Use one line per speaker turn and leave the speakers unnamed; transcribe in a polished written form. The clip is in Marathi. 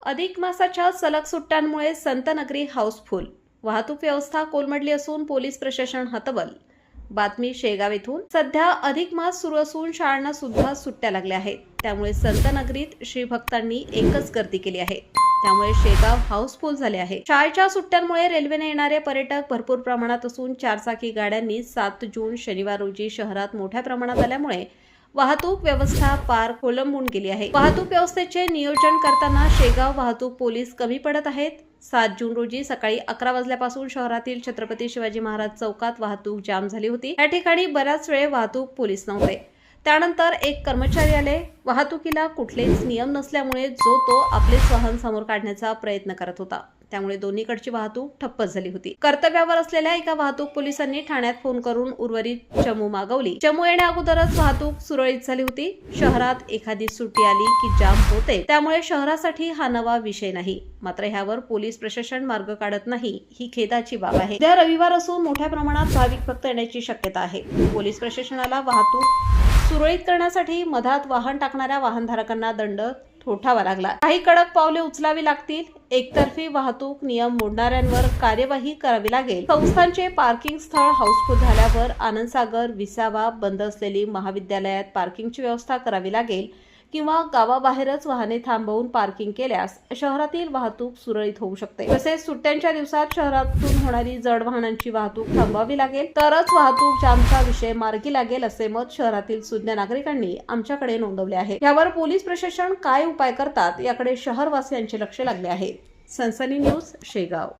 अधिक मासाच्या सलग सुट्ट्यांमुळे संतनगरी हाऊसफुल. वाहतूक व्यवस्था कोलमडली असून पोलीस प्रशासन हतबल. बातमी शेगाव येथून. सध्या अधिक मास सुरू असून शाळांना सुद्धा सुट्ट्या लागल्या आहेत. त्यामुळे संतनगरीत श्रीभक्तांनी एकच गर्दी केली आहे. त्यामुळे शेगाव हाऊसफुल झाले आहे. शाळेच्या सुट्ट्यांमुळे रेल्वेने येणारे पर्यटक भरपूर प्रमाणात असून चारचाकी गाड्यांनी 7 जून शनिवार रोजी शहरात मोठ्या प्रमाणात आल्यामुळे वाहतूक व्यवस्था पार कोलंबून गेली आहे. वाहतूक व्यवस्थेचे नियोजन करताना शेगाव वाहतूक पोलीस कमी पडत आहेत. 7 जून रोजी सकाळी 11 वाजल्यापासून शहरातील छत्रपती शिवाजी महाराज चौकात वाहतूक जाम झाली होती. या ठिकाणी बराच वेळ वाहतूक पोलीस नव्हते. त्यानंतर एक कर्मचारी आले. वाहतुकीला कुठलेच नियम नसल्यामुळे जो तो आपलेच वाहन समोर काढण्याचा प्रयत्न करत होता. त्यामुळे दोन्हीकडची वाहतूक ठप्प झाली होती. कर्तव्यावर असलेल्या एका वाहतूक पोलिसांनी ठाण्यात फोन करून उर्वरित चमू मागवली. चमू येण्या अगोदरच वाहतूक सुरळीत झाली होती. शहरात एखादी सुट्टी आली की जाम होते. त्यामुळे शहरासाठी हा नवा विषय नाही. मात्र ह्यावर पोलीस प्रशासन मार्ग काढत नाही, ही खेदाची बाब आहे. उद्या रविवार असून मोठ्या प्रमाणात भाविक भक्त येण्याची शक्यता आहे. पोलीस प्रशासनाला वाहतूक सुरळीत करण्यासाठी मधात वाहन टाकणाऱ्या वाहनधारकांना दंड ठोठावा लागला. काही कडक पावले उचलावी लागतील. एकतर्फी वाहतूक नियम मोडणाऱ्यांवर कार्यवाही करावी लागेल. संस्थांचे पार्किंग स्थळ हाऊसफुल झाल्यावर आनंदसागर, विसावा, बंद असलेली महाविद्यालयात पार्किंगची व्यवस्था करावी लागेल किंवा गावाबाहेरच वाहने थांबवून पार्किंग केल्यास शहरातील वाहतूक सुरळीत होऊ शकते. तसेच सुट्ट्यांच्या दिवसात शहरातून होणारी जड वाहनांची वाहतूक थांबवावी लागेल, तरच वाहतूक जामचा विषय मार्गी लागेल, असे मत शहरातील सुज्ञ नागरिकांनी आमच्याकडे नोंदवले आहे. यावर पोलीस प्रशासन काय उपाय करतात याकडे शहरवासियांचे लक्ष लागले आहे. सनसनी न्यूज, शेगाव.